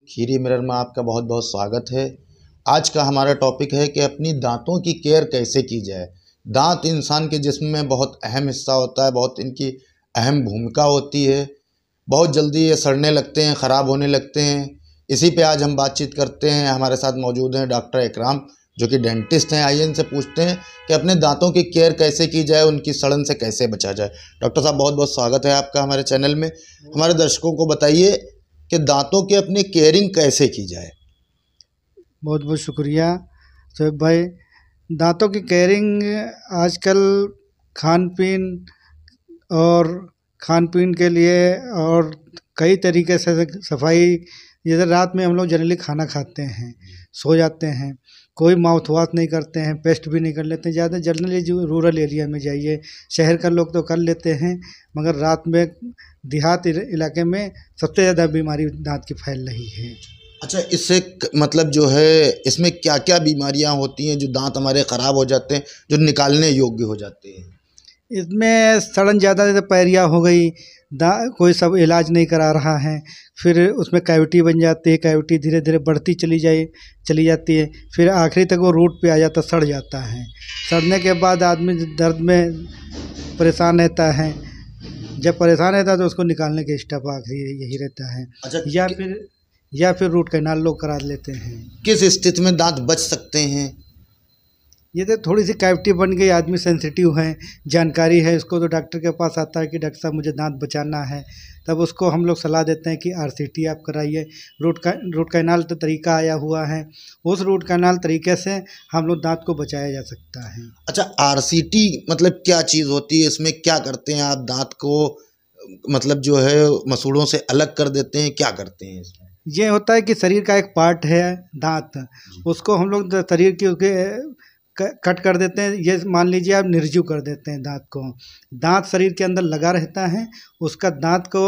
Kheri mirror में आपका बहुत बहुत स्वागत है। आज का हमारा टॉपिक है कि अपनी दांतों की केयर कैसे की जाए। दांत इंसान के जिस्म में बहुत अहम हिस्सा होता है, बहुत इनकी अहम भूमिका होती है। बहुत जल्दी ये सड़ने लगते हैं, ख़राब होने लगते हैं। इसी पे आज हम बातचीत करते हैं। हमारे साथ मौजूद हैं डॉक्टर इकराम, जो कि डेंटिस्ट हैं। आइए इनसे पूछते हैं कि अपने दांतों की केयर कैसे की जाए, उनकी सड़न से कैसे बचा जाए। डॉक्टर साहब, बहुत बहुत स्वागत है आपका हमारे चैनल में। हमारे दर्शकों को बताइए कि दांतों की अपनी केयरिंग कैसे की जाए। बहुत बहुत शुक्रिया शोएब भाई। दांतों की केयरिंग आजकल खान पीन और खान पीन के लिए और कई तरीके से सफाई, जैसे रात में हम लोग जनरली खाना खाते हैं, सो जाते हैं, कोई माउथ वॉश नहीं करते हैं, पेस्ट भी नहीं कर लेते हैं। ज़्यादा जनरली जो रूरल एरिया में जाइए, शहर का लोग तो कर लेते हैं, मगर रात में देहात इलाके में सबसे ज़्यादा बीमारी दांत की फैल रही है। अच्छा, इससे मतलब जो है, इसमें क्या क्या बीमारियां होती हैं जो दांत हमारे ख़राब हो जाते हैं, जो निकालने योग्य हो जाते हैं? इसमें सड़न ज़्यादा, जैसे पैरिया हो गई, कोई सब इलाज नहीं करा रहा है, फिर उसमें कैविटी बन जाती है, कैविटी धीरे धीरे बढ़ती चली जाती है, फिर आखिरी तक वो रूट पे आ जाता, सड़ जाता है। सड़ने के बाद आदमी दर्द में परेशान रहता है। जब परेशान रहता है तो उसको निकालने के स्टेप आखिरी यही रहता है। अच्छा, या फिर रूट कैनाल लोग करा लेते हैं। किस स्थिति में दांत बच सकते हैं? ये तो थोड़ी सी कैविटी बन गई, आदमी सेंसिटिव है, जानकारी है इसको, तो डॉक्टर के पास आता है कि डॉक्टर साहब मुझे दांत बचाना है, तब उसको हम लोग सलाह देते हैं कि RCT आप कराइए। रूट कैनाल तो तरीका आया हुआ है, उस रूट कैनाल तरीके से हम लोग दांत को बचाया जा सकता है। अच्छा, RCT मतलब क्या चीज़ होती है? इसमें क्या करते हैं आप? दांत को मतलब जो है मसूड़ों से अलग कर देते हैं, क्या करते हैं इसमें? ये होता है कि शरीर का एक पार्ट है दांत, उसको हम लोग शरीर के कट कर देते हैं। ये मान लीजिए आप निर्जीव कर देते हैं दांत को। दांत शरीर के अंदर लगा रहता है, उसका दांत को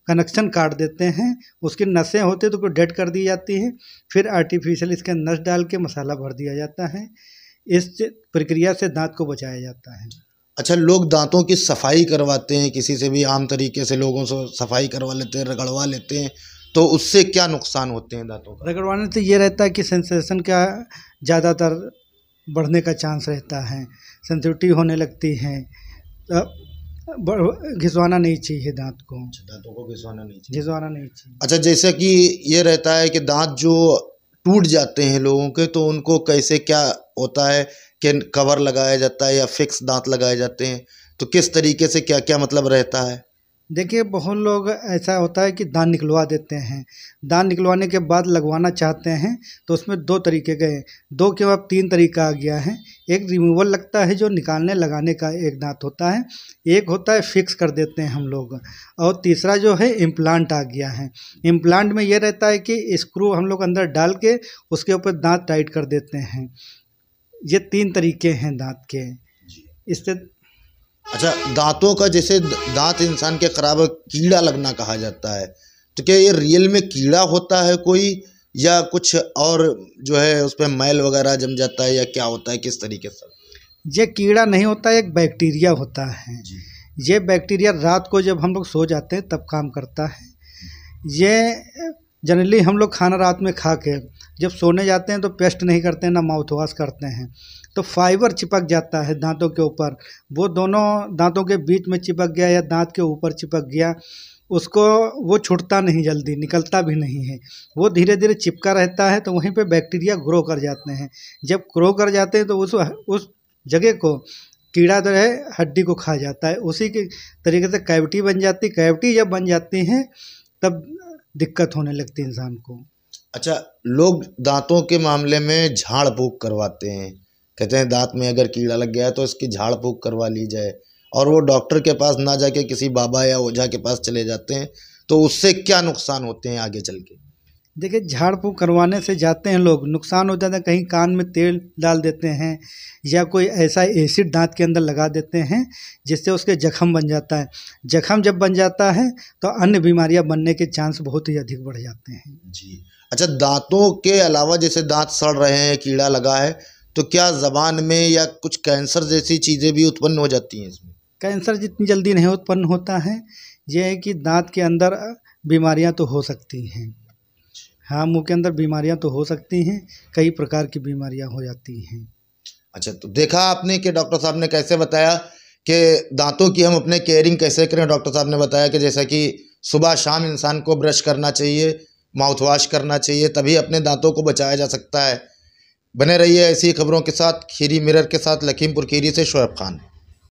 कनेक्शन काट देते हैं, उसकी नसें होती हैं तो डेड कर दी जाती हैं, फिर आर्टिफिशियल इसके नस डाल के मसाला भर दिया जाता है। इस प्रक्रिया से दांत को बचाया जाता है। अच्छा, लोग दांतों की सफाई करवाते हैं, किसी से भी आम तरीके से लोगों से सफाई करवा लेते हैं, रगड़वा लेते हैं, तो उससे क्या नुकसान होते हैं दांतों का? रगड़वाने से ये रहता है कि सेंसेशन का ज़्यादातर बढ़ने का चांस रहता है, सेंसिटिव होने लगती है, घिसवाना नहीं चाहिए दांत को। दांतों को घिसवाना नहीं चाहिए। घिसवाना नहीं चाहिए। अच्छा, जैसे कि ये रहता है कि दांत जो टूट जाते हैं लोगों के, तो उनको कैसे क्या होता है कि कवर लगाया जाता है या फिक्स दांत लगाए जाते हैं, तो किस तरीके से क्या क्या मतलब रहता है? देखिए, बहुत लोग ऐसा होता है कि दांत निकलवा देते हैं, दांत निकलवाने के बाद लगवाना चाहते हैं, तो उसमें दो तरीके गए, दो के बाद तीन तरीका आ गया है। एक रिमूवल लगता है जो निकालने लगाने का एक दांत होता है, एक होता है फिक्स कर देते हैं हम लोग, और तीसरा जो है इम्प्लांट आ गया है। इम्प्लांट में ये रहता है कि स्क्रू हम लोग अंदर डाल के उसके ऊपर दांत टाइट कर देते हैं। ये तीन तरीके हैं दांत के। इससे अच्छा, दांतों का जैसे दांत इंसान के खराब कीड़ा लगना कहा जाता है, तो क्या ये रियल में कीड़ा होता है कोई, या कुछ और जो है उस पर मैल वगैरह जम जाता है, या क्या होता है, किस तरीके से? ये कीड़ा नहीं होता, एक बैक्टीरिया होता है। ये बैक्टीरिया रात को जब हम लोग सो जाते हैं तब काम करता है। ये जनरली हम लोग खाना रात में खा के जब सोने जाते हैं तो पेस्ट नहीं करते हैं, ना माउथ वॉश करते हैं, तो फाइबर चिपक जाता है दांतों के ऊपर। वो दोनों दांतों के बीच में चिपक गया या दांत के ऊपर चिपक गया, उसको वो छूटता नहीं, जल्दी निकलता भी नहीं है, वो धीरे धीरे चिपका रहता है, तो वहीं पे बैक्टीरिया ग्रो कर जाते हैं। जब ग्रो कर जाते हैं तो उस जगह को कीड़ा जो है हड्डी को खा जाता है। उसी के तरीके से कैविटी बन जाती, कैविटी जब बन जाती है तब दिक्कत होने लगती है इंसान को। अच्छा, लोग दांतों के मामले में झाड़ फूक करवाते हैं, कहते हैं दांत में अगर कीड़ा लग गया है तो इसकी झाड़ फूक करवा ली जाए, और वो डॉक्टर के पास ना जाके किसी बाबा या ओझा के पास चले जाते हैं, तो उससे क्या नुकसान होते हैं आगे चल के? देखिए, झाड़ फूँक करवाने से जाते हैं लोग, नुकसान हो जाता है, कहीं कान में तेल डाल देते हैं या कोई ऐसा एसिड दांत के अंदर लगा देते हैं जिससे उसके जख्म बन जाता है। जख्म जब बन जाता है तो अन्य बीमारियां बनने के चांस बहुत ही अधिक बढ़ जाते हैं। जी। अच्छा, दांतों के अलावा जैसे दांत सड़ रहे हैं, कीड़ा लगा है, तो क्या ज़बान में या कुछ कैंसर जैसी चीज़ें भी उत्पन्न हो जाती हैं इसमें? कैंसर जितनी जल्दी नहीं उत्पन्न होता है, ये है कि दांत के अंदर बीमारियां तो हो सकती हैं। हाँ, मुंह के अंदर बीमारियां तो हो सकती हैं, कई प्रकार की बीमारियां हो जाती हैं। अच्छा, तो देखा आपने कि डॉक्टर साहब ने कैसे बताया कि दांतों की हम अपने केयरिंग कैसे करें। डॉक्टर साहब ने बताया कि जैसा कि सुबह शाम इंसान को ब्रश करना चाहिए, माउथ वॉश करना चाहिए, तभी अपने दांतों को बचाया जा सकता है। बने रहिए ऐसी खबरों के साथ। खीरी मिरर के साथ लखीमपुर खीरी से शोएब खान।